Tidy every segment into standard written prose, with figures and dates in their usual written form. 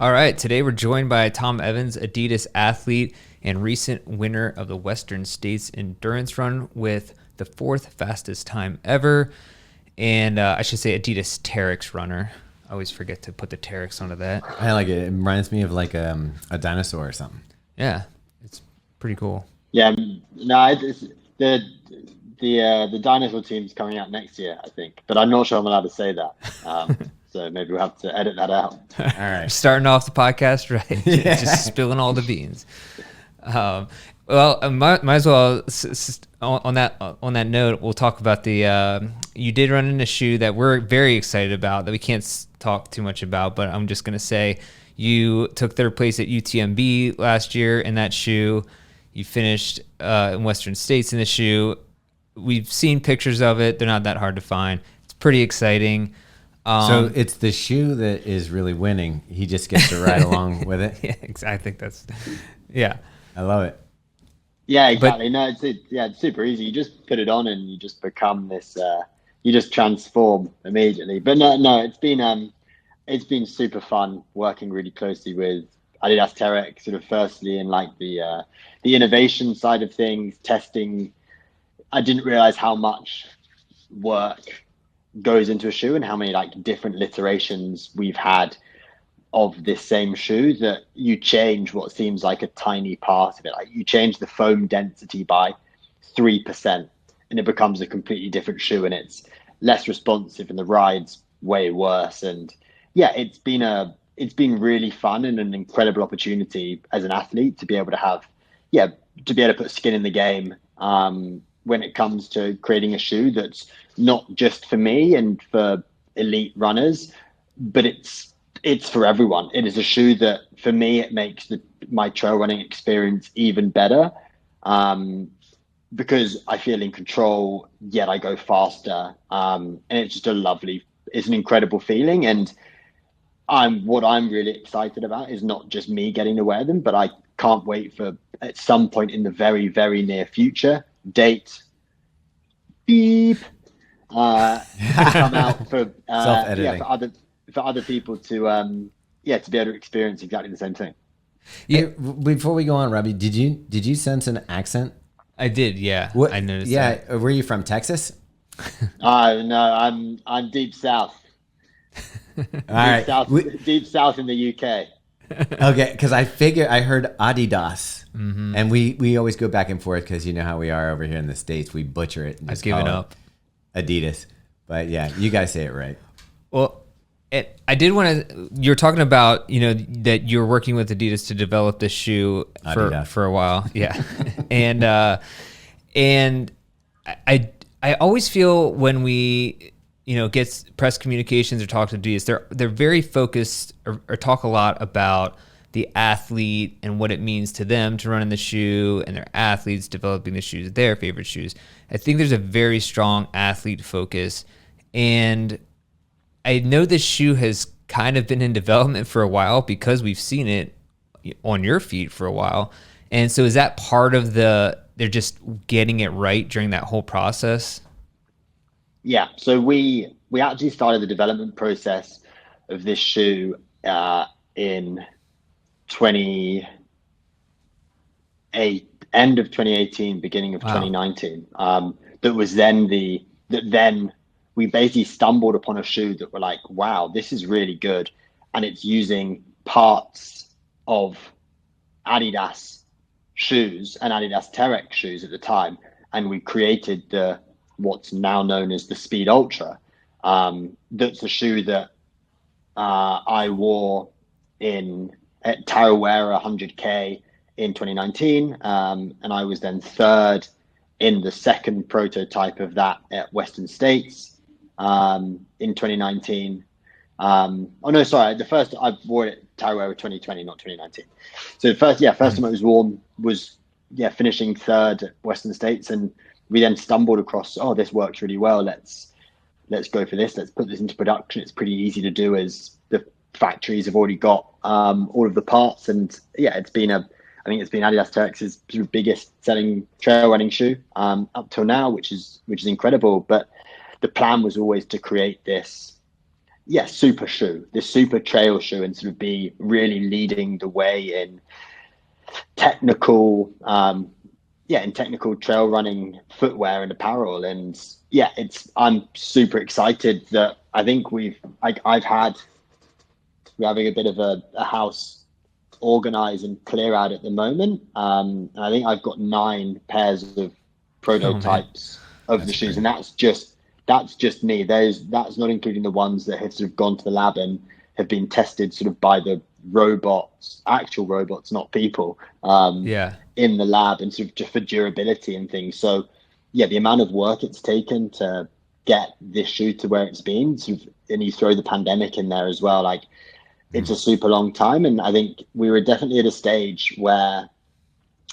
All right, today we're joined by Tom Evans, Adidas athlete and recent winner of the Western States Endurance Run with the 4th fastest time ever. And I should say Adidas Terrex runner. I always forget to put the Terrex onto that. I like it. It reminds me of like a dinosaur or something. Yeah, it's pretty cool. Yeah, no, it's, the dinosaur team's coming out next year, I think, but I'm not sure I'm allowed to say that. So maybe we'll have to edit that out. All right. Starting off the podcast, right? Yeah. Just spilling all the beans. Well, might as well on that note, we'll talk about the you did run in a shoe that we're very excited about that we can't talk too much about, but I'm just gonna say you took 3rd place at UTMB last year in that shoe. You finished in Western States in the shoe. We've seen pictures of it. They're not that hard to find. It's pretty exciting. So it's the shoe that is really winning. He just gets to ride along with it. Yeah, exactly. I think that's, yeah. I love it. Yeah, exactly. It's super easy. You just put it on and you just become this. You just transform immediately. But no, it's been super fun working really closely with Adidas Terrex. Sort of firstly in like the innovation side of things, testing. I didn't realize how much work goes into a shoe and how many like different iterations we've had of this same shoe, that you change what seems like a tiny part of it. Like you change the foam density by 3% and it becomes a completely different shoe, and it's less responsive and the ride's way worse. And yeah, it's been really fun and an incredible opportunity as an athlete to be able to put skin in the game when it comes to creating a shoe that's not just for me and for elite runners, but it's for everyone. It is a shoe that for me, it makes my trail running experience even better because I feel in control, yet I go faster. And it's just it's an incredible feeling. And what I'm really excited about is not just me getting to wear them, but I can't wait for at some point in the very, very near future, date beep, come out for self-editing. For other people to be able to experience exactly the same thing. Yeah. Hey, before we go on, Robbie, did you sense an accent? I did, yeah. What? I noticed. Yeah, that. Were you from Texas? No, I'm deep south. Deep south in the UK. Okay, because I heard Adidas, and we always go back and forth because you know how we are over here in the States. We butcher it. And I've given up. Adidas, but yeah, you guys say it right. Well, I did want to. You're talking about that you're working with Adidas to develop this shoe for a while, yeah, and I always feel when we get press communications or talk to Adidas, they're very focused or talk a lot about the athlete and what it means to them to run in the shoe, and their athletes developing the shoes, their favorite shoes. I think there's a very strong athlete focus, and I know this shoe has kind of been in development for a while because we've seen it on your feet for a while. And so is that part of they're just getting it right during that whole process? Yeah. So we actually started the development process of this shoe in end of 2018, beginning of 2019. Then we basically stumbled upon a shoe that we're like, wow, this is really good. And it's using parts of Adidas shoes and Adidas Terrex shoes at the time. And we created what's now known as the Speed Ultra. That's a shoe that I wore at Tarawera 100K in 2019. And I was then 3rd in the second prototype of that at Western States. In 2019. The first I wore it at Tarawera 2020, not 2019. So the first time it was worn was finishing 3rd at Western States, and we then stumbled across, this works really well. Let's go for this. Let's put this into production. It's pretty easy to do as the factories have already got all of the parts, and it's been Adidas Terrex's biggest selling trail running shoe up till now, which is incredible. But the plan was always to create this super shoe, this super trail shoe, and sort of be really leading the way in technical, in technical trail running footwear and apparel. And I'm super excited that I think we're having a bit of a house organize and clear out at the moment. And I think I've got 9 pairs of prototypes of the shoes, and that's just me. That's not including the ones that have sort of gone to the lab and have been tested sort of by the robots, actual robots, not people, in the lab, and sort of just for durability and things. So the amount of work it's taken to get this shoe to where it's been, sort of, and you throw the pandemic in there as well, like it's a super long time. And I think we were definitely at a stage where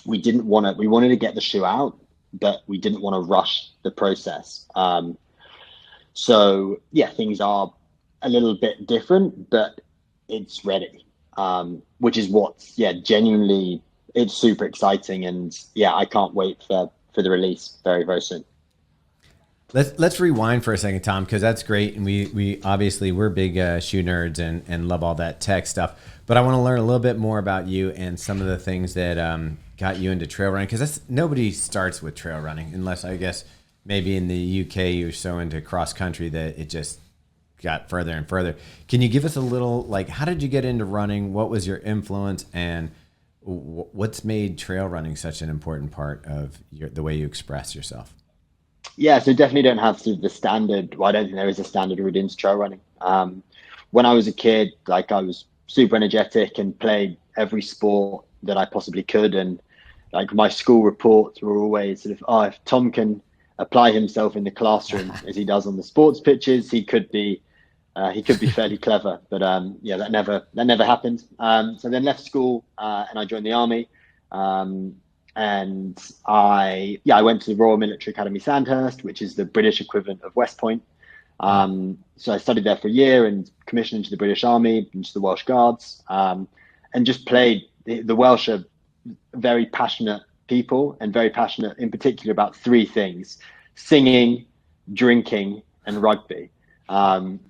we wanted to get the shoe out, but we didn't want to rush the process. So things are a little bit different, but it's ready, which is what's genuinely, it's super exciting. And I can't wait for the release very, very soon. Let's rewind for a second, Tom, because that's great. And we obviously, we're big shoe nerds and love all that tech stuff. But I want to learn a little bit more about you and some of the things that got you into trail running, because nobody starts with trail running unless, I guess, maybe in the UK you're so into cross country that it just got further and further. Can you give us a little, like, how did you get into running? What was your influence, and what's made trail running such an important part of the way you express yourself? Yeah, so definitely don't have sort of the standard. Well, I don't think there is a standard route into trail running. When I was a kid, like, I was super energetic and played every sport that I possibly could. And like, my school reports were always sort of, if Tom can apply himself in the classroom as he does on the sports pitches, he could be fairly clever. But that never happened. So then left school and I joined the army. And I went to the Royal Military Academy Sandhurst, which is the British equivalent of West Point. So I studied there for a year and commissioned into the British Army, into the Welsh Guards, and just played. The Welsh are very passionate people, and very passionate in particular about 3 things: singing, drinking, and rugby,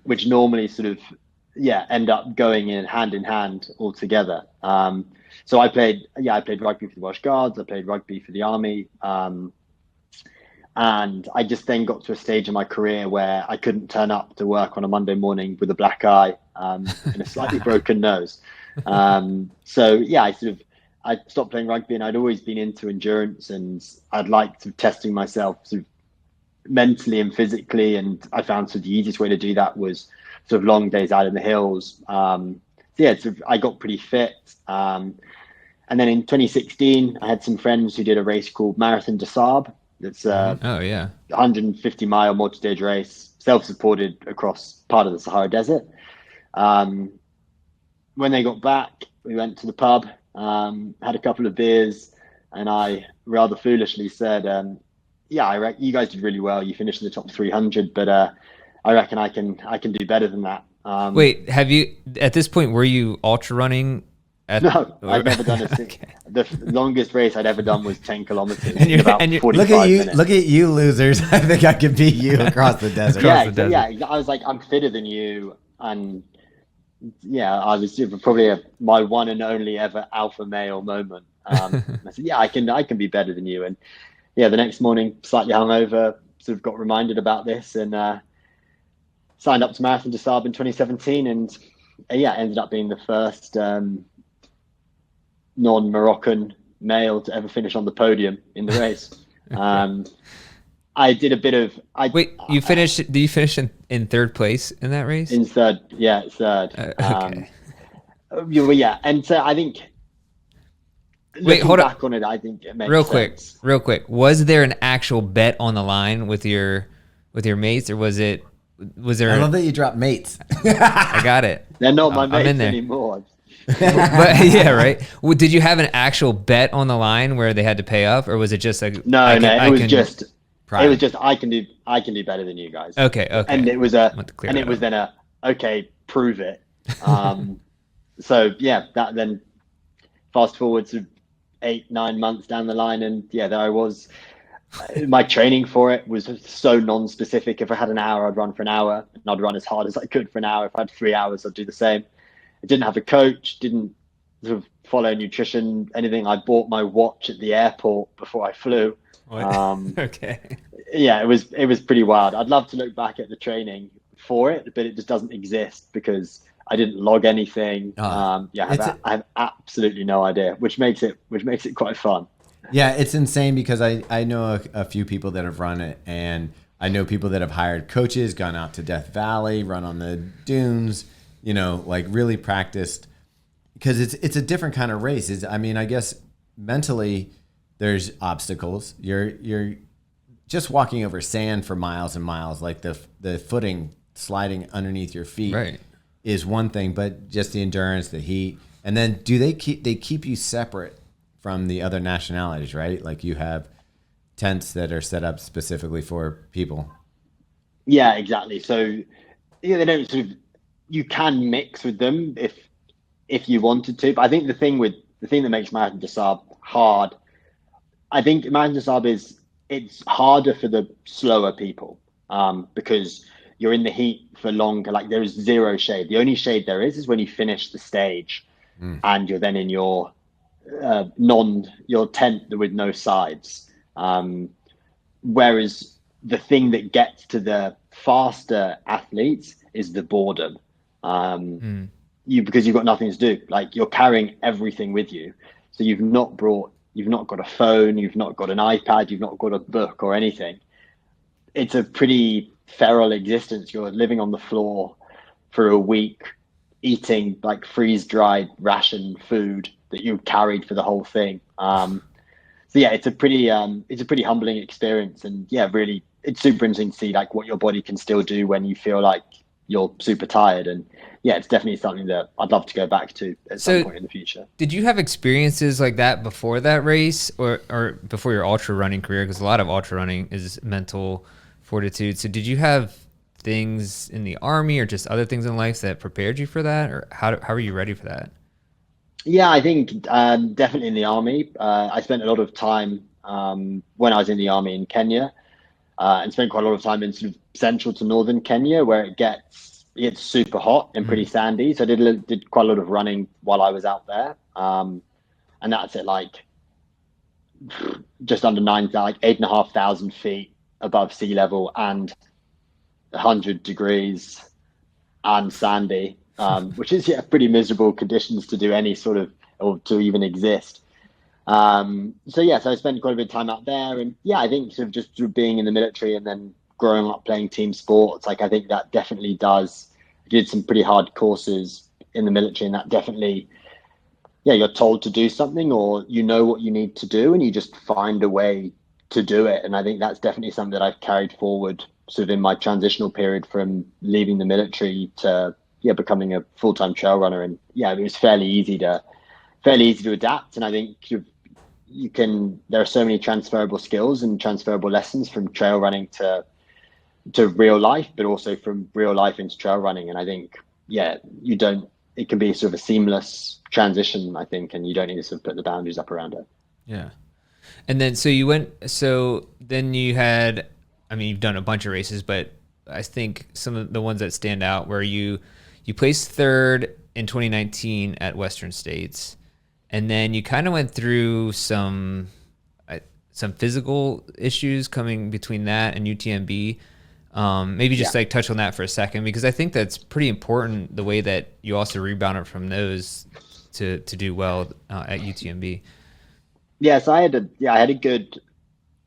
which normally sort of end up going in hand all together. So I played rugby for the Welsh Guards. I played rugby for the army. And I just then got to a stage in my career where I couldn't turn up to work on a Monday morning with a black eye and a slightly broken nose. I stopped playing rugby, and I'd always been into endurance, and I'd liked sort of testing myself sort of mentally and physically. And I found sort of the easiest way to do that was sort of long days out in the hills. I got pretty fit. And then in 2016, I had some friends who did a race called Marathon de Sables. It's a 150-mile multi-stage race, self-supported across part of the Sahara Desert. When they got back, we went to the pub, had a couple of beers, and I rather foolishly said, you guys did really well. You finished in the top 300, but I reckon I can do better than that. Wait, have you, at this point, were you ultra running? No, I've never done a thing. Okay. The longest race I'd ever done was 10 kilometers. And 45 minutes. Look at you losers. I think I could beat you across the desert. I was like, I'm fitter than you. And I was probably my one and only ever alpha male moment. I said, I can be better than you. And the next morning, slightly hungover, sort of got reminded about this, and signed up to Marathon de Sables in 2017. And ended up being the first non-Moroccan male to ever finish on the podium in the race. I did a bit of. Wait, you finished? Did you finish in 3rd place in that race? In 3rd, third. Okay. And so I think. Wait, hold back on it, I think it makes sense. Real quick. Was there an actual bet on the line with your mates, or was there? I love that you dropped mates. I got it. They're not my mates anymore. But right. Well, did you have an actual bet on the line where they had to pay up, or was it just like it was just I can do better than you guys. Okay. And it was prove it. That then fast forward to 8-9 months down the line, and there I was My training for it was so non-specific. If I had an hour, I'd run for an hour, and I'd run as hard as I could for an hour. If I had 3 hours, I'd do the same. I didn't have a coach, didn't sort of follow nutrition, anything. I bought my watch at the airport before I flew. Okay. Yeah, it was pretty wild. I'd love to look back at the training for it, but it just doesn't exist because I didn't log anything. I have absolutely no idea, which makes it quite fun. Yeah, it's insane because I know a few people that have run it, and I know people that have hired coaches, gone out to Death Valley, run on the dunes, like really practiced, because it's a different kind of race. I mean, I guess mentally there's obstacles. You're just walking over sand for miles and miles, like the footing sliding underneath your feet is one thing, but just the endurance, the heat, and then they keep you separate from the other nationalities, right? Like you have tents that are set up specifically for people. Yeah, exactly. So they don't you can mix with them if you wanted to. But I think the thing that makes Marathon de Sables hard, I think Marathon de Sables it's harder for the slower people because you're in the heat for longer. Like there is zero shade. The only shade there is when you finish the stage and you're then in your your tent with no sides. Whereas the thing that gets to the faster athletes is the boredom. Because you've got nothing to do. Like you're carrying everything with you. So you've not got a phone, you've not got an iPad, you've not got a book or anything. It's a pretty feral existence. You're living on the floor for a week, eating like freeze-dried ration food that you carried for the whole thing. So yeah, it's a pretty humbling experience, and yeah, really, it's super interesting to see like what your body can still do when you feel like you're super tired. And yeah, it's definitely something that I'd love to go back to at some point in the future. Did you have experiences like that before that race or before your ultra running career? Because a lot of ultra running is mental fortitude. So did you have things in the Army or just other things in life that prepared you for that, or how were you ready for that? Yeah, I think definitely in the Army. I spent a lot of time when I was in the Army in Kenya, and spent quite a lot of time in sort of central to northern Kenya, where it's super hot and pretty sandy. So I did quite a lot of running while I was out there, and that's at like just under 8,500 feet above sea level and 100 degrees and sandy. Which is pretty miserable conditions to do any sort of, or to even exist. So I spent quite a bit of time out there, and yeah, I think sort of just through being in the military and then growing up playing team sports, like I think that definitely does. I did some pretty hard courses in the military, and that definitely, you're told to do something or you know what you need to do, and you just find a way to do it. And I think that's definitely something that I've carried forward sort of in my transitional period from leaving the military to becoming a full-time trail runner. And it was fairly easy to adapt. And I think there are so many transferable skills and transferable lessons from trail running to real life, but also from real life into trail running. And I think, it can be sort of a seamless transition, I think, and you don't need to sort of put the boundaries up around it. Yeah. And then, then you had, I mean, you've done a bunch of races, but I think some of the ones that stand out where you placed third in 2019 at Western States, and then you kind of went through some physical issues coming between that and UTMB. Maybe just like touch on that for a second, because I think that's pretty important, the way that you also rebounded from those to do well at UTMB. Yeah, so I had a good,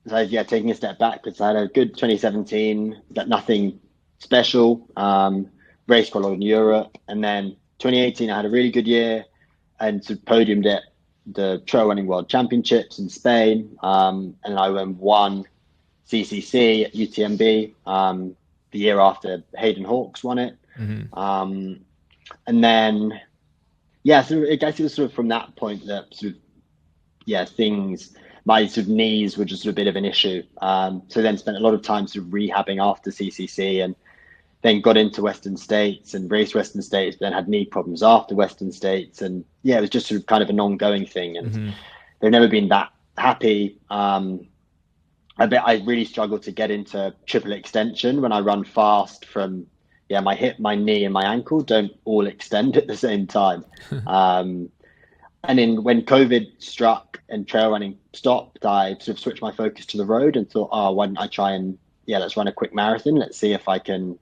taking a step back, because I had a good 2017, got nothing special. Raced quite a lot in Europe, and then 2018 I had a really good year and sort of podiumed at the Trail Running World Championships in Spain, and I won CCC at UTMB the year after Hayden Hawks won it. And then so I guess it was sort of from that point that sort of things, my sort of knees were just a bit of an issue, so then spent a lot of time sort of rehabbing after CCC, and then got into Western States and raced Western States, but then had knee problems after Western States. And it was just sort of kind of an ongoing thing. And they've never been that happy. And I really struggle to get into triple extension when I run fast from, my hip, my knee, and my ankle don't all extend at the same time. And then when COVID struck and trail running stopped, I sort of switched my focus to the road and thought, oh, why don't I try and, let's run a quick marathon. Let's see if I can,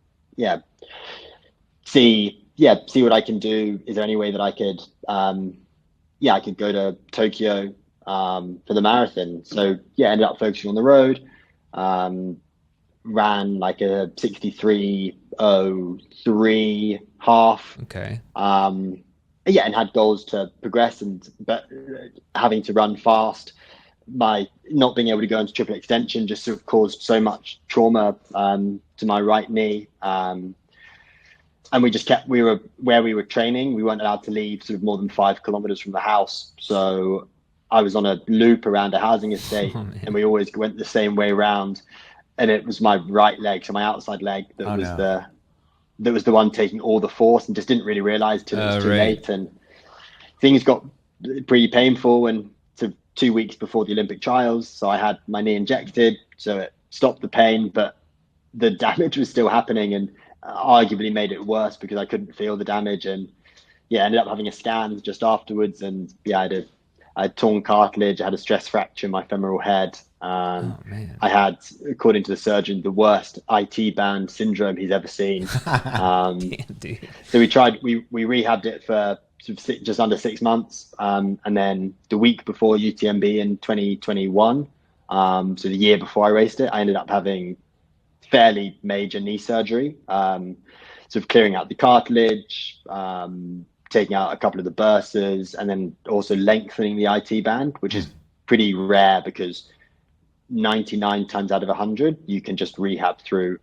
see what I can do. Is there any way that I could, I could go to Tokyo for the marathon. So ended up focusing on the road, ran like a 63:03 half. Okay. And had goals to progress, but having to run fast, by not being able to go into triple extension just sort of caused so much trauma to my right knee. And we were where we were training. We weren't allowed to leave sort of more than 5 kilometers from the house. So I was on a loop around a housing estate, and we always went the same way around. And it was my right leg, so my outside leg, that was the one taking all the force, and just didn't really realize till it was too late. And things got pretty painful, and to 2 weeks before the Olympic trials. So I had my knee injected, so it stopped the pain, but the damage was still happening, and arguably made it worse because I couldn't feel the damage. And ended up having a scan just afterwards. And I had torn cartilage. I had a stress fracture in my femoral head. I had, according to the surgeon, the worst IT band syndrome he's ever seen. Damn, dude. So we rehabbed it for just under 6 months. And then the week before UTMB in 2021, so the year before I raced it, I ended up having fairly major knee surgery, sort of clearing out the cartilage, taking out a couple of the bursas, and then also lengthening the IT band, which is pretty rare because 99 times out of 100 you can just rehab through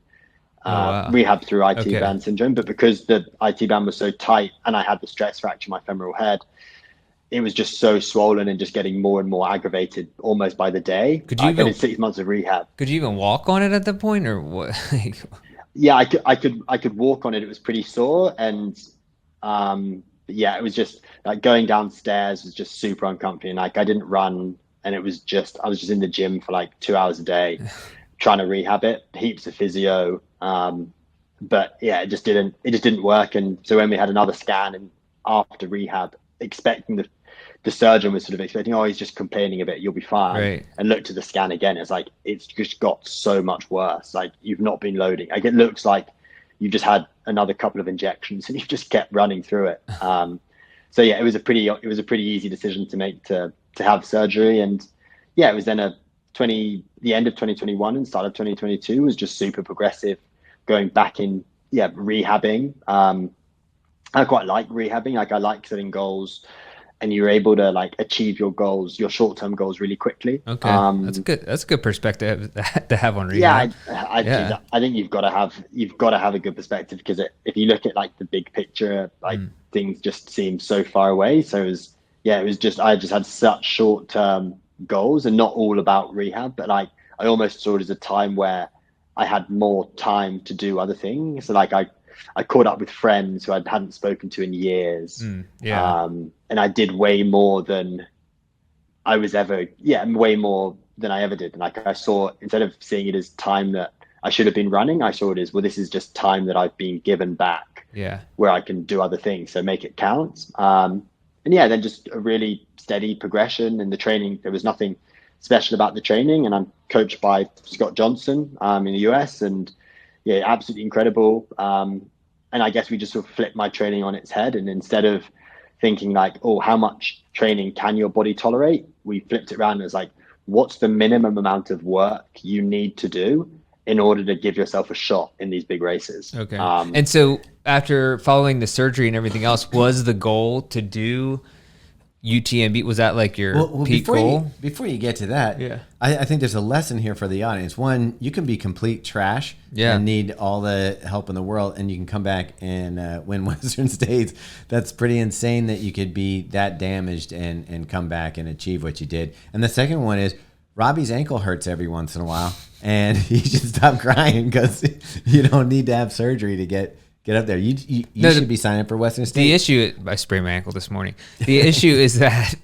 IT band syndrome. But because the IT band was so tight and I had the stress fracture in my femoral head, it was just so swollen and just getting more and more aggravated almost by the day. I did 6 months of rehab. Could you even walk on it at that point, or what? I could walk on it. It was pretty sore, and it was just like going downstairs was just super uncomfortable. And like I didn't run, and I was just in the gym for like 2 hours a day trying to rehab it, heaps of physio. But it just didn't work. And so when we had another scan and after rehab, expecting the surgeon was sort of expecting, oh, he's just complaining a bit, you'll be fine. Right. And looked at the scan again, it's like, it's just got so much worse. Like you've not been loading. Like it looks like you've just had another couple of injections and you've just kept running through it. It was a pretty easy decision to make to have surgery. And it was then the end of 2021 and start of 2022 was just super progressive, going back in, rehabbing. I quite like rehabbing. Like I like setting goals, and you're able to like achieve your goals, your short-term goals really quickly. Okay. That's a good perspective to have on rehab. I think you've got to have a good perspective, because if you look at like the big picture, like things just seem so far away. So I just had such short-term goals, and not all about rehab, but like I almost saw it as a time where I had more time to do other things. So like I caught up with friends who I hadn't spoken to in years. And I did way more than I ever did. And like I saw, instead of seeing it as time that I should have been running, I saw it as, well, this is just time that I've been given back, where I can do other things. So make it count. Then just a really steady progression in the training. There was nothing special about the training, and I'm coached by Scott Johnson in the US, and absolutely incredible. And I guess we just sort of flipped my training on its head, and instead of thinking like, oh, how much training can your body tolerate, we flipped it around and it's like, what's the minimum amount of work you need to do in order to give yourself a shot in these big races? Okay. And so after following the surgery and everything else, was the goal to do UTMB? Was that like your peak goal? Before you get to that, I think there's a lesson here for the audience. One, you can be complete trash and need all the help in the world, and you can come back and win Western States. That's pretty insane that you could be that damaged and come back and achieve what you did. And the second one is, Robbie's ankle hurts every once in a while, and he should stop crying, because you don't need to have surgery to get up there. You should be signing up for Western State. The issue, I sprained my ankle this morning. The issue is that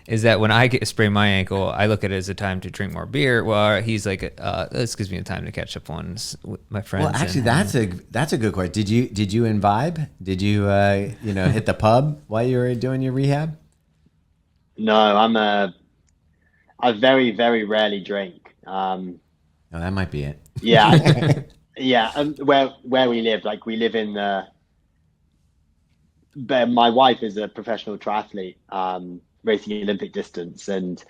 is that when I sprain my ankle, I look at it as a time to drink more beer. Well, he's like, this gives me a time to catch up on with my friends. Well, actually, that's a good question. Did you imbibe? Did you hit the pub while you were doing your rehab? No, I very, very rarely drink. Oh, that might be it. Yeah. Yeah. Where we live, like we live in my wife is a professional triathlete, racing Olympic distance. And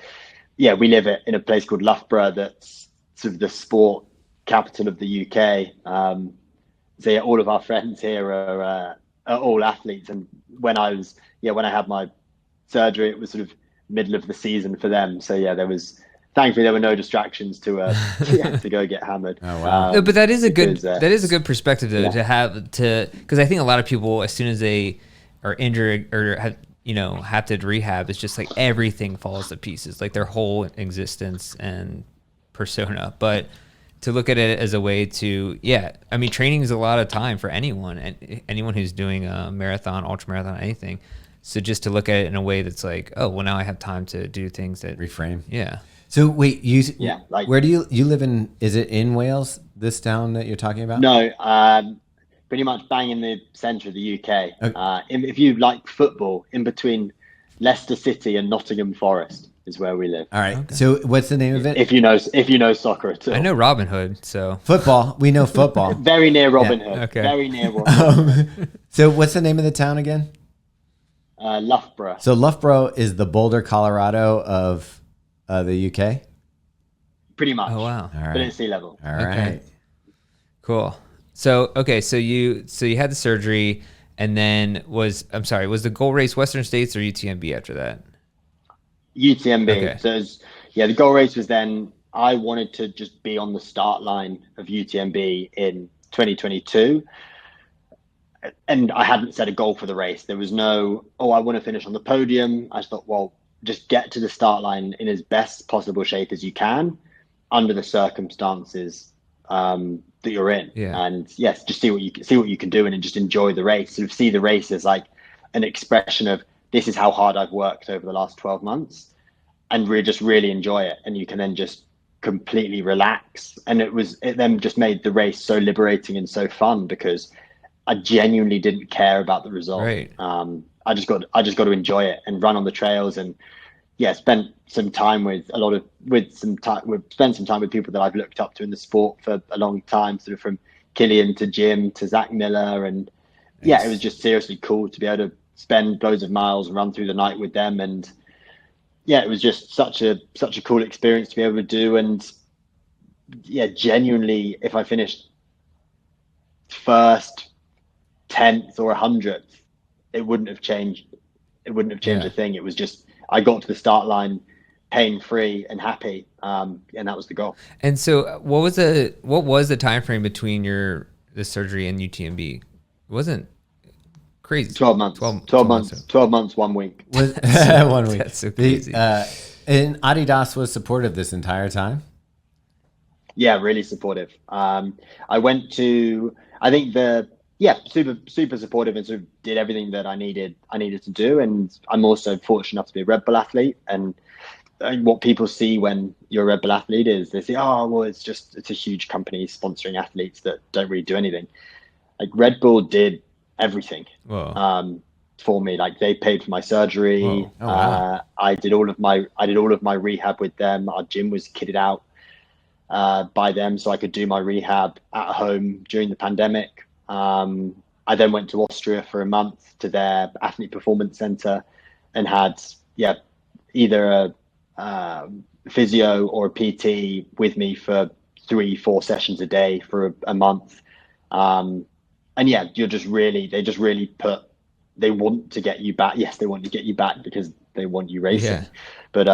yeah, we live in a place called Loughborough that's sort of the sport capital of the UK. So yeah, all of our friends here are all athletes. And when I had my surgery, it was sort of middle of the season for them. So yeah, thankfully there were no distractions to go get hammered. Oh wow! But that is a good perspective to have because I think a lot of people, as soon as they are injured or have to rehab, it's just like everything falls to pieces, like their whole existence and persona. But to look at it as a way to, I mean, training is a lot of time for anyone who's doing a marathon, ultra marathon, anything. So just to look at it in a way that's like, oh, well, now I have time to do things that reframe. Yeah. So wait, where do you live in? Is it in Wales, this town that you're talking about? No, pretty much bang in the centre of the UK. Okay. If you like football, in between Leicester City and Nottingham Forest is where we live. All right. Okay. So what's the name of it? If you know soccer at all. I know Robin Hood. So football. We know football. Very near Robin Hood. Okay. Very near Robin Hood. So what's the name of the town again? Loughborough. So Loughborough is the Boulder, Colorado of the UK? Pretty much. Oh, wow. All right. But it's sea level. All right. Cool. So, okay. So you had the surgery and then was the goal race Western States or UTMB after that? UTMB. Okay. So the goal race was then, I wanted to just be on the start line of UTMB in 2022. And I hadn't set a goal for the race. There was no, I want to finish on the podium. I just thought, well, just get to the start line in as best possible shape as you can under the circumstances that you're in. Yeah. And yes, just see what you can do and just enjoy the race. Sort of see the race as like an expression of, this is how hard I've worked over the last 12 months, and really enjoy it. And you can then just completely relax. And it then just made the race so liberating and so fun because I genuinely didn't care about the result. Right. I just got to enjoy it and run on the trails and spent some time with some time with people that I've looked up to in the sport for a long time, sort of from Killian to Jim to Zach Miller. And it was just seriously cool to be able to spend loads of miles and run through the night with them. And it was just such a cool experience to be able to do. And genuinely, if I finished first, 10th or 100th, it wouldn't have changed a thing. It was just, I got to the start line pain-free and happy, and that was the goal. And so what was the time frame between the surgery and UTMB? It wasn't crazy. 12 months. 12 months, 1 week. 1 week. That's so crazy. And Adidas was supportive this entire time? Yeah, really supportive. I went to, I think super supportive and sort of did everything that I needed to do. And I'm also fortunate enough to be a Red Bull athlete. And what people see when you're a Red Bull athlete is they say, oh, well, it's a huge company sponsoring athletes that don't really do anything. Like Red Bull did everything for me. Like they paid for my surgery. Oh, wow. I did all of my rehab with them. Our gym was kitted out by them, so I could do my rehab at home during the pandemic. I then went to Austria for a month to their athlete performance center and had either a physio or a PT with me for 3-4 sessions a day for a month. And they just really they want to get you back. Yes, they want to get you back because they want you racing. Yeah. But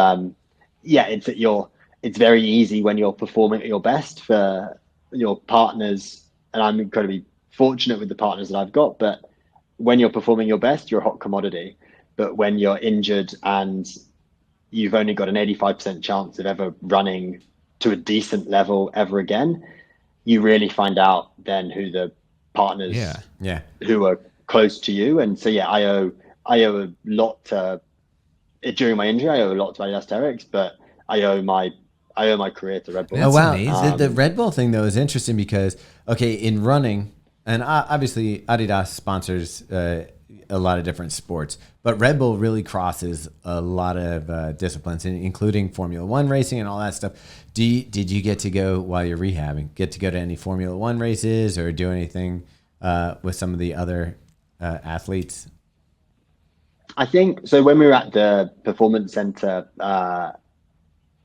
it's very easy when you're performing at your best for your partners, and I'm incredibly fortunate with the partners that I've got, but when you're performing your best, you're a hot commodity. But when you're injured and you've only got an 85% chance of ever running to a decent level ever again, you really find out then who the partners who are close to you. And so I owe a lot to during my injury, I owe a lot to Adidas Terrex, but I owe my career to Red Bull. Oh That's wow, amazing. the Red Bull thing though is interesting because okay, in running, and obviously Adidas sponsors a lot of different sports, but Red Bull really crosses a lot of disciplines, including Formula One racing and all that stuff. Did you get to go while you're rehabbing? Get to go to any Formula One races or do anything with some of the other athletes? I think so. When we were at the performance center,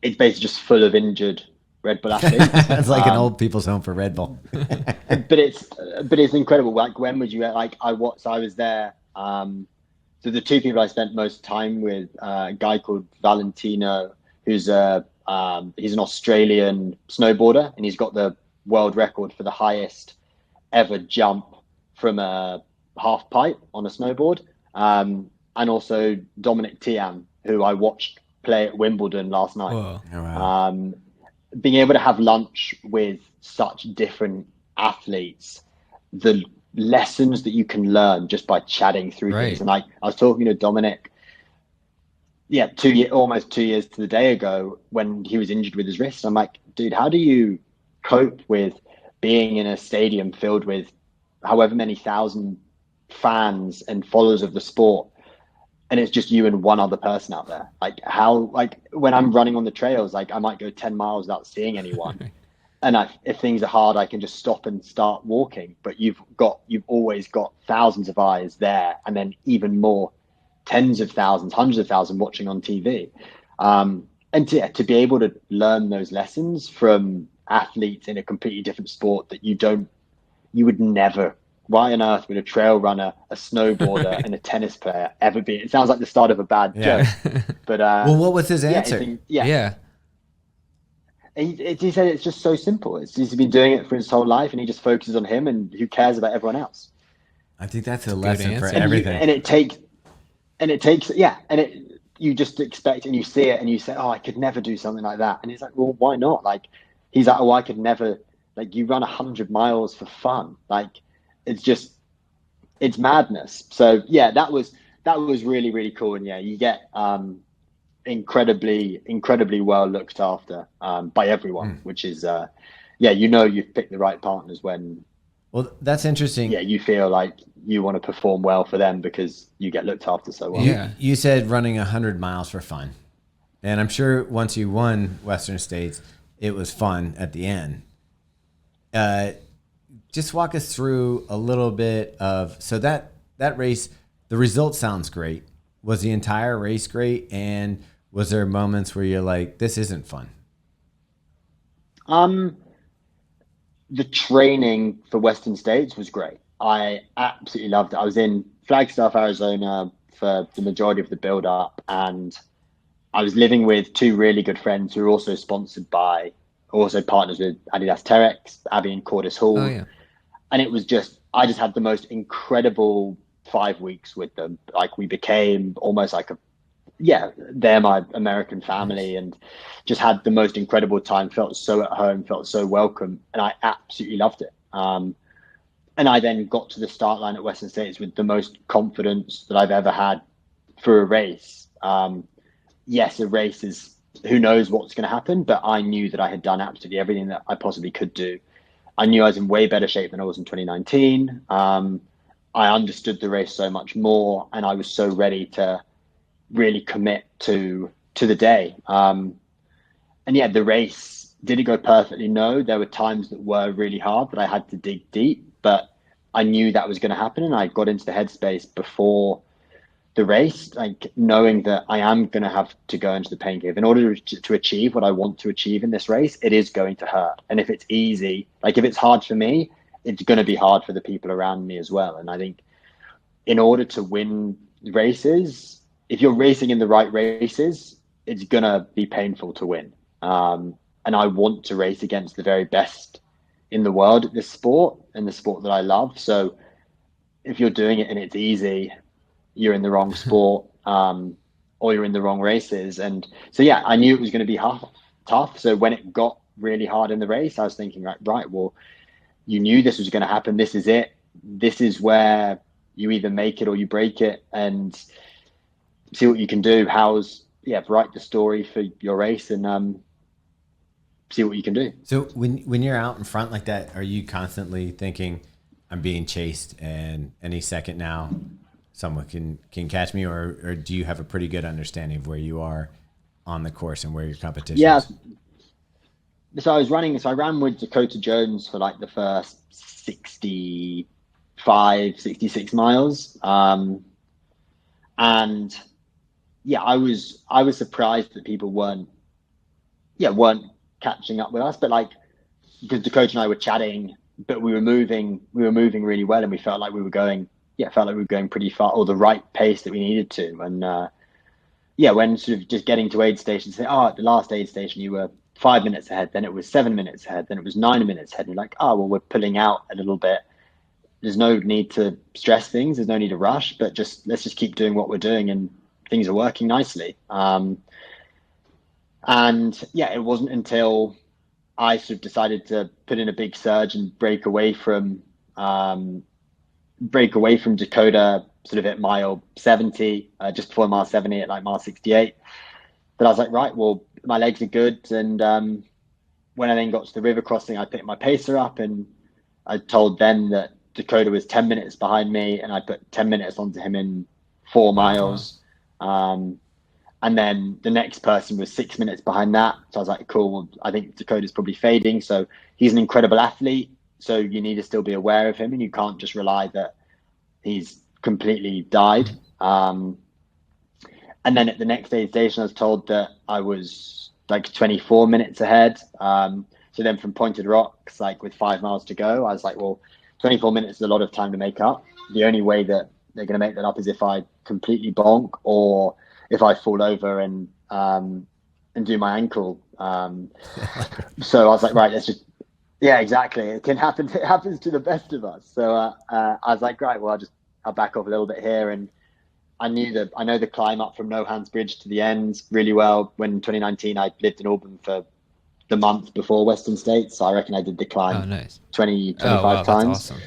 it's basically just full of injured Red Bull athletes. It's like an old people's home for Red Bull. but it's incredible. Like, when would you like? I was there. So the two people I spent most time with, a guy called Valentino, who's he's an Australian snowboarder, and he's got the world record for the highest ever jump from a half pipe on a snowboard. And also Dominic Thiam, who I watched play at Wimbledon last night. Whoa. Oh, wow. Being able to have lunch with such different athletes, the lessons that you can learn just by chatting through Right. things. And I was talking to Dominic, almost 2 years to the day ago, when he was injured with his wrist. I'm like, dude, how do you cope with being in a stadium filled with however many thousand fans and followers of the sport, and it's just you and one other person out there? Like, when I'm running on the trails, like, I might go 10 miles without seeing anyone. And if things are hard, I can just stop and start walking. But you've always got thousands of eyes there, and then even more, tens of thousands, hundreds of thousands watching on TV. And to be able to learn those lessons from athletes in a completely different sport that you would never. Why on earth would a trail runner, a snowboarder, and a tennis player ever be? It sounds like the start of a bad joke. But well, what was his answer? Yeah. He said it's just so simple. He's been doing it for his whole life, and he just focuses on him, and who cares about everyone else? I think that's a lesson for answer. everything. You just expect, and you see it, and you say, "Oh, I could never do something like that." And he's like, "Well, why not?" Like, he's like, "Oh, I could never." Like, you run 100 miles for fun. Like, it's madness. So yeah, that was really, really cool. And yeah, you get incredibly well looked after by everyone, which is you've picked the right partners when. Well, that's interesting. Yeah, you feel like you want to perform well for them because you get looked after so well. Yeah. You said running 100 miles for fun. And I'm sure once you won Western States, it was fun at the end. Just walk us through a little bit of, so that race, the result sounds great. Was the entire race great? And was there moments where you're like, this isn't fun? The training for Western States was great. I absolutely loved it. I was in Flagstaff, Arizona for the majority of the build up, and I was living with two really good friends who were also partners with Adidas Terrex, Abby and Cordis Hall. Oh, yeah. And it was I just had the most incredible 5 weeks with them. Like, we became almost like they're my American family, and just had the most incredible time. Felt so at home, felt so welcome, and I absolutely loved it. And I then got to the start line at Western States with the most confidence that I've ever had for a race. Yes, a race is, who knows what's going to happen, but I knew that I had done absolutely everything that I possibly could do. I knew I was in way better shape than I was in 2019. I understood the race so much more, and I was so ready to really commit to the day. And yeah, the race, did it go perfectly? No, there were times that were really hard that I had to dig deep, but I knew that was going to happen, and I got into the headspace before the race, like, knowing that I am going to have to go into the pain cave in order to achieve what I want to achieve in this race. It is going to hurt, and if it's easy, like, if it's hard for me, it's going to be hard for the people around me as well. And I think in order to win races, if you're racing in the right races, it's going to be painful to win. And I want to race against the very best in the world at this sport, and the sport that I love. So if you're doing it and it's easy, you're in the wrong sport, or you're in the wrong races. And so, yeah, I knew it was going to be tough. So when it got really hard in the race, I was thinking, right, well, you knew this was going to happen. This is it. This is where you either make it or you break it. And see what you can do. Write the story for your race and see what you can do. So when you're out in front like that, are you constantly thinking, I'm being chased and any second now someone can catch me, or do you have a pretty good understanding of where you are on the course and where your competition is? So I ran with Dakota Jones for like the first 65, 66 miles. And yeah, I was surprised that people weren't catching up with us, but like, because Dakota and I were chatting, but we were moving really well, and we felt like we were going pretty far, or the right pace that we needed to. And when sort of just getting to aid station, say, at the last aid station you were 5 minutes ahead, then it was 7 minutes ahead, then it was 9 minutes ahead. And you're like, we're pulling out a little bit. There's no need to stress things. There's no need to rush, but let's just keep doing what we're doing, and things are working nicely. And yeah, it wasn't until I sort of decided to put in a big surge and break away from Dakota sort of at mile 70, just before mile 70 at like mile 68. But I was like, right, well, my legs are good. And when I then got to the river crossing, I picked my pacer up, and I told them that Dakota was 10 minutes behind me, and I put 10 minutes onto him in 4 miles. And then the next person was 6 minutes behind that. So I was like, cool, well, I think Dakota's probably fading. So he's an incredible athlete. So you need to still be aware of him, and you can't just rely that he's completely died. And then at the next aid station, I was told that I was like 24 minutes ahead. So then from Pointed Rocks, like with 5 miles to go, I was like, well, 24 minutes is a lot of time to make up. The only way that they're going to make that up is if I completely bonk, or if I fall over and do my ankle. So I was like, right, let's just, yeah, exactly. It can happen. It happens to the best of us. So I was like, right, well, I'll back off a little bit here. And I know the climb up from No Hands Bridge to the end really well. When in 2019, I lived in Auburn for the month before Western States. So I reckon I did the climb 25 times. That's awesome.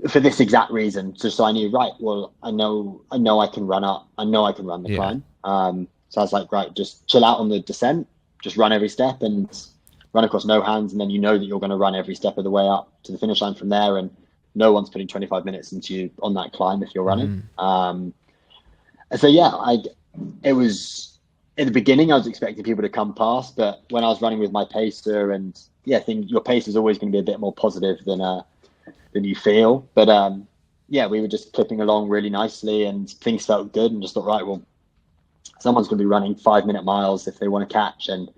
For this exact reason. So I knew, right, well, I know I can run up. I know I can run the climb. So I was like, right, just chill out on the descent, just run every step and run across No Hands. And then you know that you're going to run every step of the way up to the finish line from there. And no one's putting 25 minutes into you on that climb if you're running. And so, yeah, it was, in the beginning, I was expecting people to come past, but when I was running with my pacer, and yeah, I think your pace is always going to be a bit more positive than you feel. But yeah, we were just clipping along really nicely, and things felt good, and just thought, right, well, someone's going to be running 5 minute miles if they want to catch. And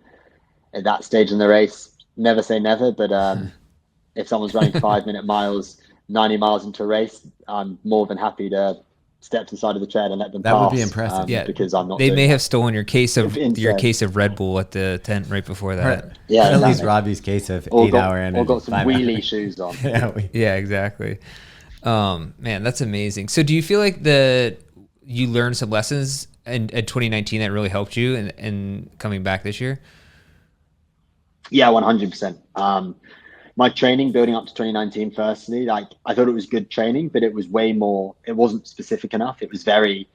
at that stage in the race, never say never, but if someone's running 5 minute miles, 90 miles into a race, I'm more than happy to step to the side of the tread and let them pass. That would be impressive. Yeah, because I'm not. They may have stolen your case of Red Bull at the tent right before that. Yeah, at exactly. least Robbie's case of 8 hour energy. Or got some wheelie shoes on. Yeah, exactly. Man, that's amazing. So do you feel like you learned some lessons in 2019 that really helped you in coming back this year? Yeah, 100%. My training building up to 2019, firstly, like I thought it was good training, but it was way more, it wasn't specific enough. It was very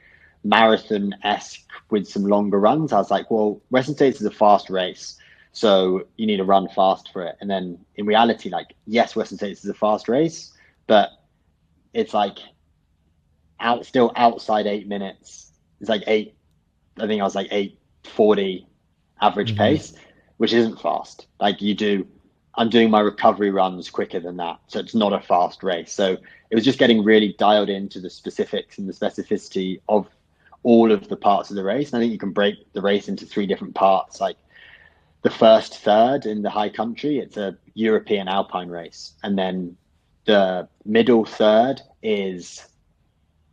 marathon-esque with some longer runs. I was like, well, Western States is a fast race, so you need to run fast for it. And then in reality, like, yes, Western States is a fast race, but it's like still outside 8 minutes. It's like I think I was like 8:40 average pace, which isn't fast. Like I'm doing my recovery runs quicker than that. So it's not a fast race. So it was just getting really dialed into the specifics and the specificity of all of the parts of the race. And I think you can break the race into 3 different parts. Like the first third in the high country, it's a European alpine race. And then the middle third is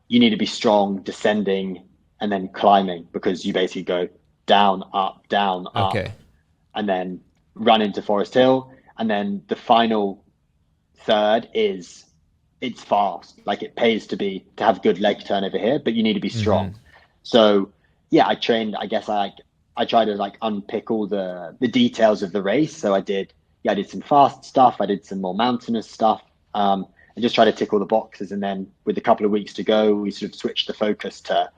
you need to be strong descending and then climbing, because you basically go down, up, and then run into Forest Hill. And then the final third is it's fast. Like it pays to have good leg turn over here, but you need to be strong. So yeah, I tried to like unpick all the details of the race. So I did some fast stuff. I did some more mountainous stuff, and just try to tick all the boxes. And then with a couple of weeks to go, we sort of switched the focus to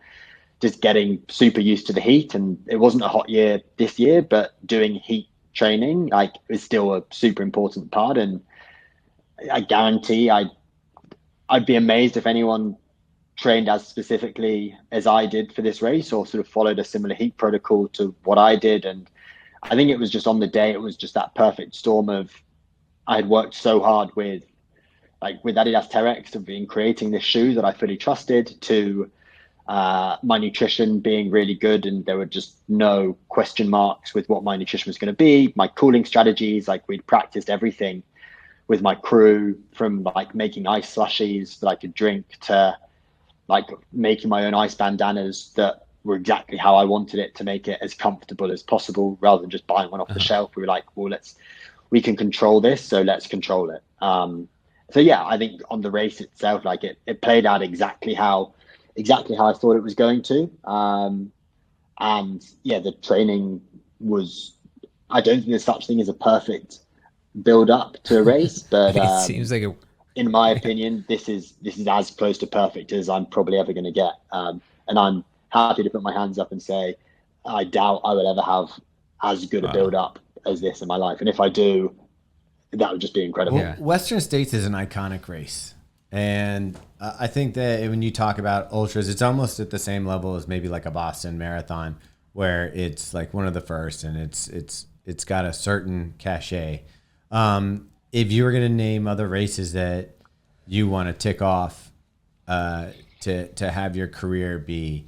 just getting super used to the heat. And it wasn't a hot year this year, but doing heat training like is still a super important part. And I guarantee I'd be amazed if anyone trained as specifically as I did for this race, or sort of followed a similar heat protocol to what I did. And I think it was just on the day, it was just that perfect storm of, I had worked so hard with Adidas Terrex of being creating this shoe that I fully trusted, to my nutrition being really good, and there were just no question marks with what my nutrition was going to be. My cooling strategies, like we'd practiced everything with my crew, from like making ice slushies that I could drink to like making my own ice bandanas that were exactly how I wanted it, to make it as comfortable as possible rather than just buying one off the shelf. We were like, well, we can control this, so let's control it. So yeah, I think on the race itself, like it played out exactly how I thought it was going to. And yeah, the training was, I don't think there's such thing as a perfect build up to a race, but it seems like in my opinion, this is as close to perfect as I'm probably ever going to get. And I'm happy to put my hands up and say, I doubt I will ever have as good a build up as this in my life. And if I do, that would just be incredible. Well, Western States is an iconic race. And I think that when you talk about ultras, it's almost at the same level as maybe like a Boston Marathon, where it's like one of the first, and it's got a certain cachet. If you were going to name other races that you want to tick off to have your career be,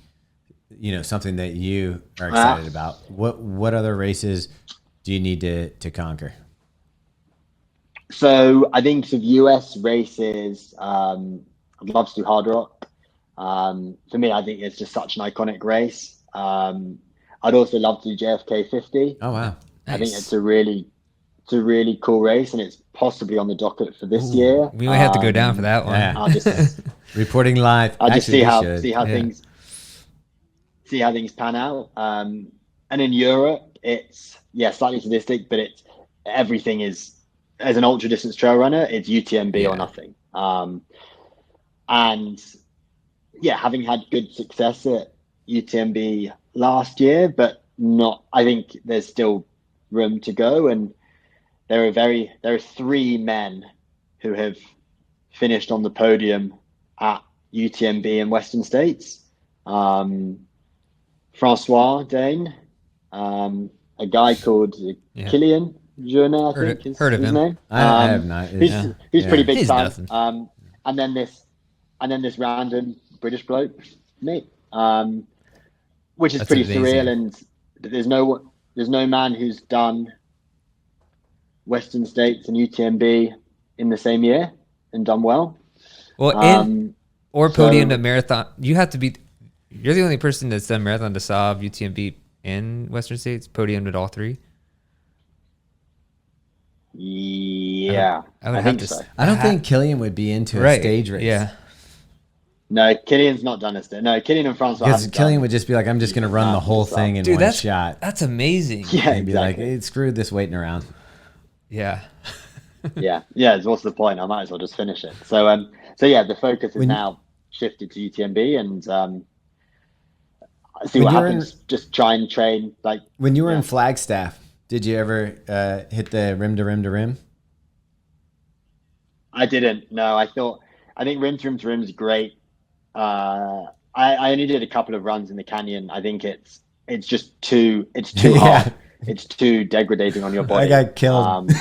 something that you are excited about, what other races do you need to conquer? So I think of US races, I'd love to do Hard Rock. For me, I think it's just such an iconic race. I'd also love to do JFK 50. Oh, wow. Nice. I think it's a really cool race, and it's possibly on the docket for this year. We might have to go down for that one. Yeah. I'll just reporting live. I'll just see how things pan out. And in Europe, it's slightly sadistic, but everything is, as an ultra distance trail runner, it's UTMB or nothing. And yeah, having had good success at UTMB last year, but I think there's still room to go. And there are 3 men who have finished on the podium at UTMB in Western States. Francois Dane, a guy called Killian Jornet, I think heard of his him. name. I have not. He's pretty big time. Nothing. And then this random British bloke, me, which is That's pretty amazing. surreal. And there's no man who's done Western States and UTMB in the same year and done well. Well, podium at marathon. You're the only person that's done Marathon de Sables, UTMB, in Western States, podiumed at all 3. Yeah, I think so. I don't think Killian would be into a stage race. Yeah. No, Killian's not done a stage. No, Killian and Francois. Because Killian would just be like, I'm just going to run the whole thing in one shot. That's amazing. Yeah, and be like, hey, screw this waiting around. Yeah. yeah. What's the point? I might as well just finish it. So yeah, the focus is now shifted to UTMB, and see what happens. Just try and train. Like when you were in Flagstaff, did you ever hit the rim to rim to rim? I didn't. No, I think rim to rim to rim is great. I only did a couple of runs in the canyon. I think it's just too hard. It's too degrading on your body. I got killed.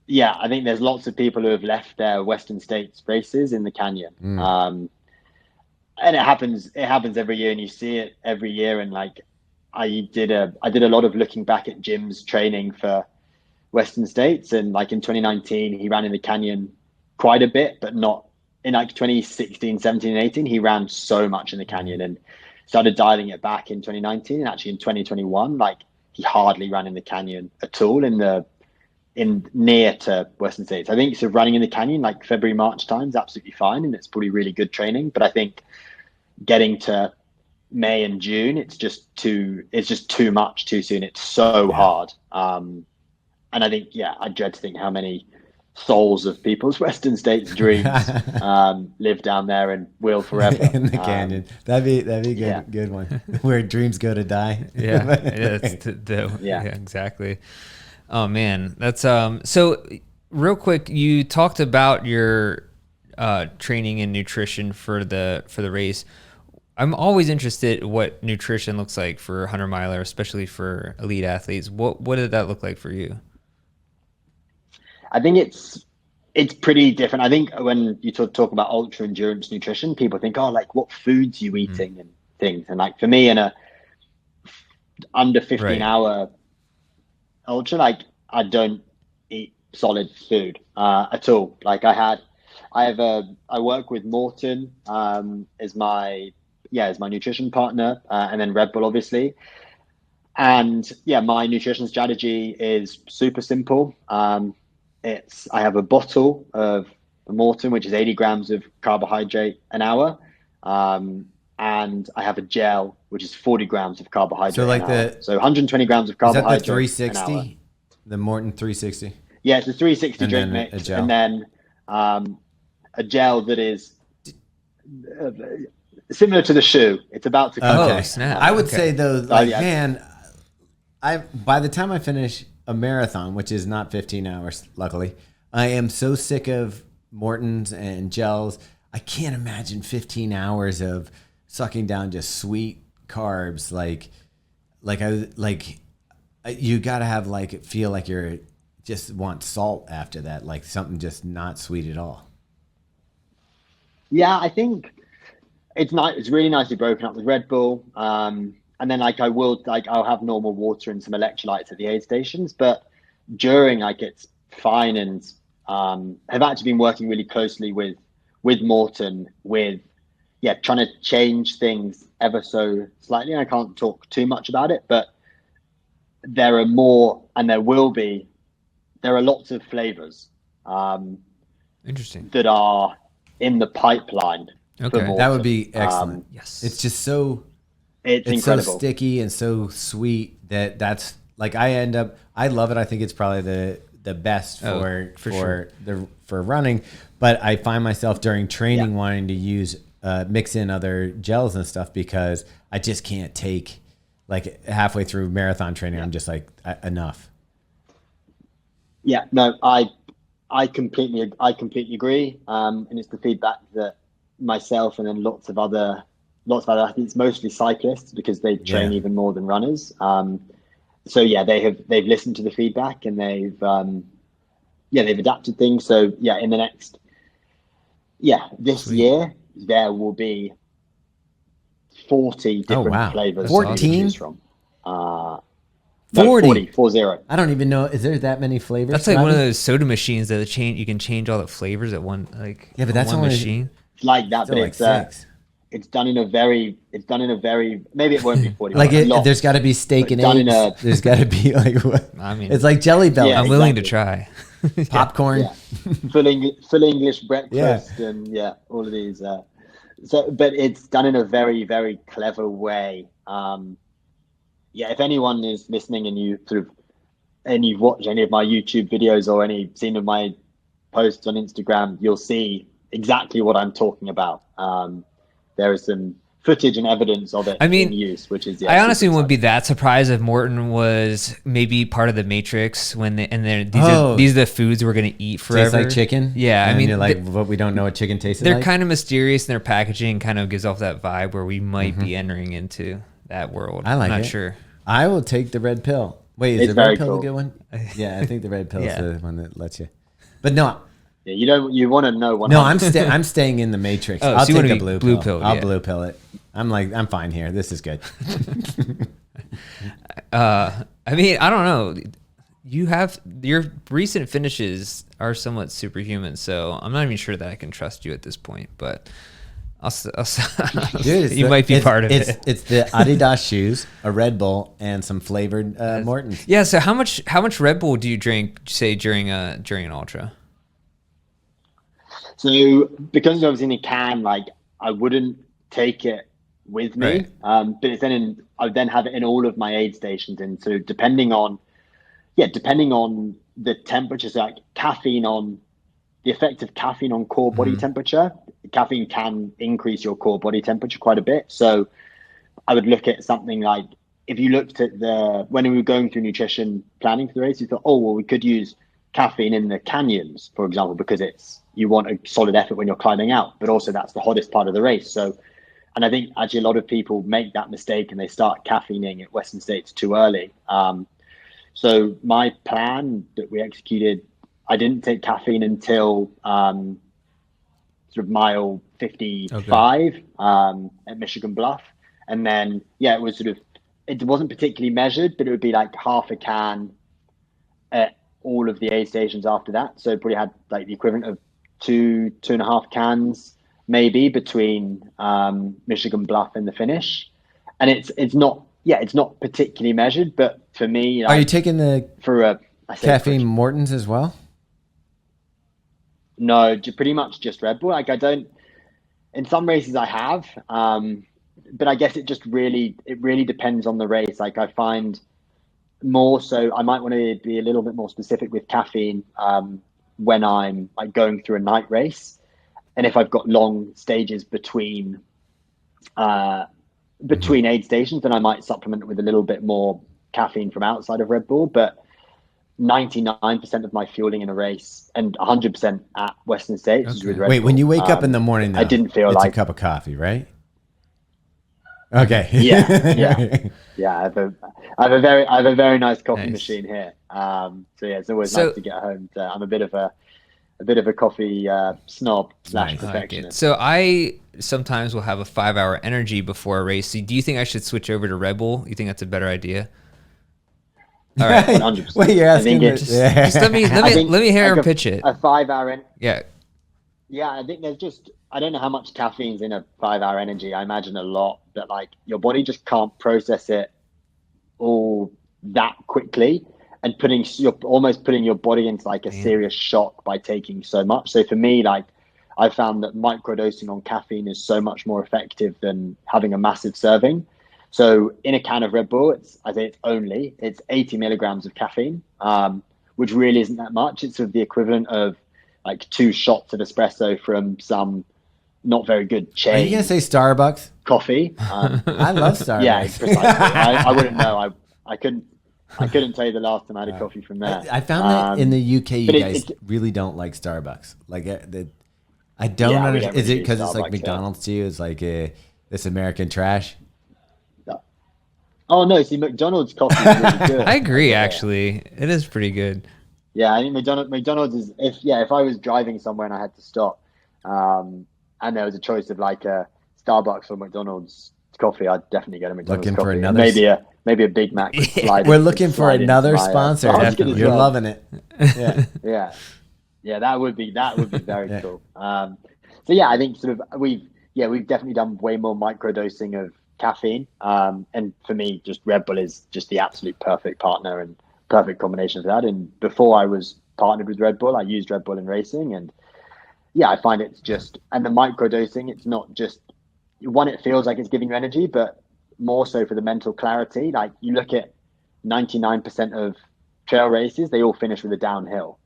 Yeah, I think there's lots of people who have left their Western States races in the canyon. And it happens every year, and you see it every year. And like, I did a lot of looking back at Jim's training for Western States, and like in 2019, he ran in the canyon quite a bit, but not in like 2016, 17, and 18. He ran so much in the canyon, and started dialing it back in 2019, and actually in 2021, like he hardly ran in the canyon at all in near to Western States. I think so running in the canyon like February, March time is absolutely fine, and it's probably really good training. But I think getting to May and June, it's just too much too soon. It's so hard. And I think, I dread to think how many souls of people's Western States dreams live down there and will forever in the canyon. That'd be good. Yeah. Good one. Where dreams go to die. Yeah, yeah, exactly. Oh man, that's so real quick. You talked about your training and nutrition for the race. I'm always interested in what nutrition looks like for a 100 miler, especially for elite athletes. What did that look like for you? I think it's pretty different. I think when you talk about ultra endurance nutrition, people think, oh, like what foods you eating and things. And like for me, in a under 15-hour ultra, like I don't eat solid food at all. Like I work with Morton as my nutrition partner, and then Red Bull obviously. And yeah, my nutrition strategy is super simple. I have a bottle of Morton, which is 80 grams of carbohydrate an hour. And I have a gel, which is 40 grams of carbohydrate. So like so 120 grams of carbohydrate. Is that the 360? The Morton 360? Yeah, it's a 360 drink mix. And then a gel that is similar to the shoe. It's about to come. Okay. Snap. I would say though, man, by the time I finish a marathon, which is not 15 hours, luckily, I am so sick of Mortons and gels. I can't imagine 15 hours of sucking down just sweet carbs. You gotta have feel like you're just want salt after that, like something just not sweet at all. Yeah, I think it's nice. It's really nicely broken up with Red Bull. And then I'll have normal water and some electrolytes at the aid stations, but during it's fine. And have actually been working really closely with Morton trying to change things ever so slightly. And I can't talk too much about it, but there are more, and there are lots of flavors. Interesting. That are in the pipeline. Okay, that would be excellent. Yes, it's just so. It's incredible. So sticky and so sweet that's like I love it. I think it's probably the best for running, but I find myself during training wanting to use mix in other gels and stuff because I just can't take halfway through marathon training. I'm just enough. Yeah, no, I completely agree. And it's the feedback that myself and then lots of other athletes, mostly cyclists, because they train even more than runners. So yeah, they've listened to the feedback and they've adapted things. So yeah, in the next, this year there will be 40 different flavors 14 to choose from. 40. 40. I don't even know. Is there that many flavors? That's like one of those soda machines that you can change all the flavors at one but that's one only machine. It's like that, but it's 6. It's done in a very maybe it won't be 40. There's got to be steak and eggs. There's got to be what? I mean, it's like Jelly Belly. I'm willing to try. Popcorn, full English breakfast, and all of these. But it's done in a very, very clever way. If anyone is listening and you've watched any of my YouTube videos or seen of my posts on Instagram, you'll see exactly what I'm talking about. There is some footage and evidence of it in use, which is I honestly wouldn't be that surprised if Morton was maybe part of the Matrix these are the foods we're gonna eat forever. Tastes like chicken. Yeah, and you're but we don't know what chicken tastes like. They're kind of mysterious, and their packaging kind of gives off that vibe where we might be entering into that world. I'm not sure. I will take the red pill. Wait, is the red pill a good one? Yeah, I think the red pill is the one that lets you. But no. Yeah, you want to know one. No, I'm staying in the Matrix. Oh, I'll so take the blue pill. I'll yeah. blue pill it. I'm fine here. This is good. I mean, I don't know. You have your recent finishes are somewhat superhuman, so I'm not even sure that I can trust you at this point. But Dude, you might be part of it. It's the Adidas shoes, a Red Bull, and some flavored Mortons. Yeah. So how much Red Bull do you drink, say during an ultra? So because I was in a can, I wouldn't take it with me, but it's I would then have it in all of my aid stations. And so depending on the temperatures, caffeine on the effect of caffeine on core body temperature. Caffeine can increase your core body temperature quite a bit. So I would look at something like, if you looked at when we were going through nutrition planning for the race, you thought, oh, well, we could use caffeine in the canyons, for example, because you want a solid effort when you're climbing out, but also that's the hottest part of the race. So, and I think actually a lot of people make that mistake and they start caffeining at Western States too early. So my plan that we executed, I didn't take caffeine until sort of mile 55 at Michigan Bluff. And then, yeah, it wasn't particularly measured, but it would be like half a can at all of the aid stations after that. So probably had like the equivalent of 2.5 cans maybe between Michigan Bluff and the finish. And it's not particularly measured, but for me, are you taking the caffeine Mortons as well? No, pretty much just Red Bull. Like in some races I have, but I guess it really depends on the race. Like I find more so I might want to be a little bit more specific with caffeine when I'm like going through a night race, and if I've got long stages between aid stations, then I might supplement it with a little bit more caffeine from outside of Red Bull. But 99% of my fueling in a race and 100% at Western States is with Red Bull. Wait, when you wake up in the morning, though, I didn't feel it's like a cup of coffee, right? Okay. Yeah. I have a very nice coffee machine here. So yeah, it's always nice to get home. I'm a bit of a coffee snob / perfectionist. So I sometimes will have a 5-hour energy before a race. So do you think I should switch over to Red Bull? You think that's a better idea? All right, 100%. Wait, you're asking? Just let me hear him pitch it. A 5-hour. Yeah. I think I don't know how much caffeine's in a 5-hour energy. I imagine a lot, but like your body just can't process it all that quickly, and you're almost putting your body into like a serious shock by taking so much. So for me, like I found that microdosing on caffeine is so much more effective than having a massive serving. So in a can of Red Bull, it's 80 milligrams of caffeine, which really isn't that much. It's sort of the equivalent of like 2 shots of espresso from some not very good chain. Are you gonna say Starbucks coffee? I love Starbucks. Yeah, precisely. I wouldn't know. I couldn't tell you the last time I had a coffee from there. I found that in the UK, you guys really don't like Starbucks. Like I don't understand. Is it because it's like McDonald's to you? It's like this American trash. Oh no! See, McDonald's coffee is really good. I agree. Actually, it is pretty good. Yeah, I think McDonald's is if I was driving somewhere and I had to stop, and there was a choice of like a Starbucks or McDonald's coffee, I'd definitely go to McDonald's. Looking for another, maybe a Big Mac. We're looking for another sponsor. Definitely. You're loving it. Yeah. That would be very cool. So yeah, I think sort of we've definitely done way more microdosing of caffeine, and for me, just Red Bull is just the absolute perfect partner and perfect combination of that. And before I was partnered with Red Bull, I used Red Bull in racing, and yeah, I find it's just, and the microdosing, it's not just one, it feels like it's giving you energy, but more so for the mental clarity. Like you look at 99% of trail races, they all finish with a downhill.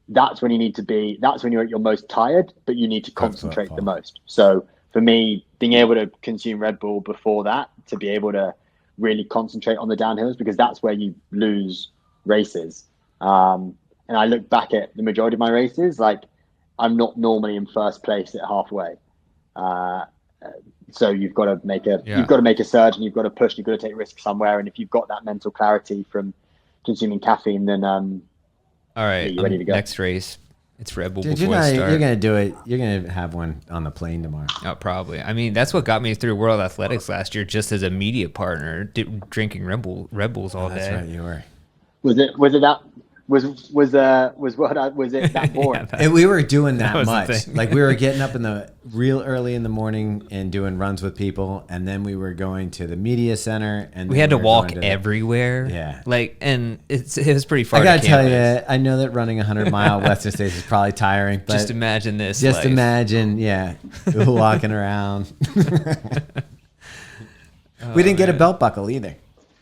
That's when you're at your most tired, but you need to concentrate the most. So for me, being able to consume Red Bull before that, to be able to really concentrate on the downhills, because that's where you lose races. And I look back at the majority of my races, like I'm not normally in first place at halfway. So you've got to make a surge, and you've got to push, you've got to take risks somewhere. And if you've got that mental clarity from consuming caffeine, then all right, you're ready to go. Next race, it's Red Bull. Dude, before I start. You're gonna do it. You're gonna have one on the plane tomorrow. Oh, probably. I mean, that's what got me through World Athletics last year, just as a media partner, drinking Red Bulls all day. That's right, you were. Was it that? Was it that boring? And we were doing that much. Like we were getting up in the real early in the morning and doing runs with people, and then we were going to the media center, and we had to walk everywhere. Yeah, like, and it was pretty far. I gotta tell you, I know that running 100-mile Western States is probably tiring, but just imagine this. Just imagine, walking around. We didn't get a belt buckle either.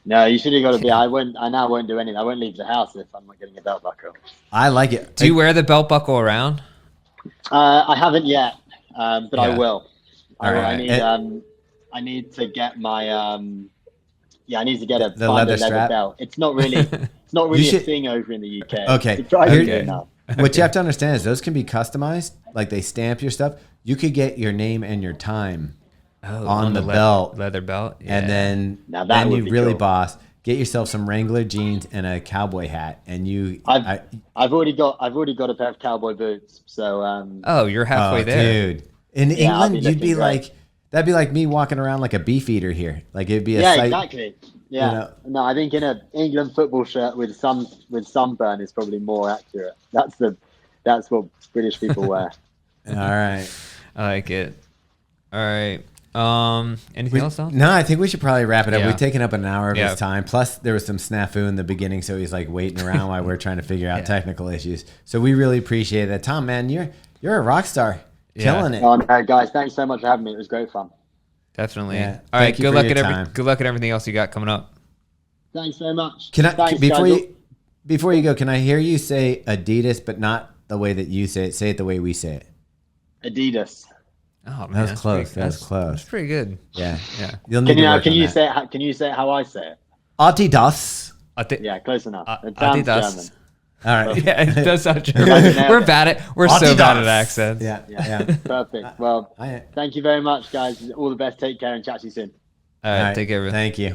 No, you should have got to be. I now won't do anything. I won't leave the house if I'm not getting a belt buckle. I like it. Do you wear the belt buckle around? I haven't yet, but I will. All right. I need to get my I need to get the leather strap belt. It's not really a thing over in the UK. Okay. What you have to understand is those can be customized. Like they stamp your stuff. You could get your name and your time on the belt, leather belt, and then you really cool. Boss. Get yourself some Wrangler jeans and a cowboy hat, and you. I've already got a pair of cowboy boots. So. You're halfway there, dude. In England, you'd be like. That'd be like me walking around like a beef eater here. Like it'd be a sight. Exactly. Yeah. You know? No, I think in a England football shirt with sunburn is probably more accurate. That's what British people wear. All right. I like it. All right. Anything else, Tom? No, I think we should probably wrap it up. We've taken up an hour of his time. Plus, there was some snafu in the beginning, so he's like waiting around while we're trying to figure out technical issues. So we really appreciate that, Tom. Man, you're a rock star. Killing it. Oh, no, guys, thanks so much for having me. It was great fun. Definitely. Yeah. All right. Good luck at everything else you got coming up. Thanks very much. Before you go, can I hear you say Adidas, but not the way that you say it? Say it the way we say it. Adidas. Oh man, that was close. That's close. That's pretty good. Yeah. Can you say it how I say it? Adidas. Yeah, close enough. Adidas. German. All right. Yeah, it does sound German. We're bad at. We're so bad at accents. Yeah. Perfect. Well, thank you very much, guys. All the best. Take care and chat to you soon. All right. Take care. Thank you.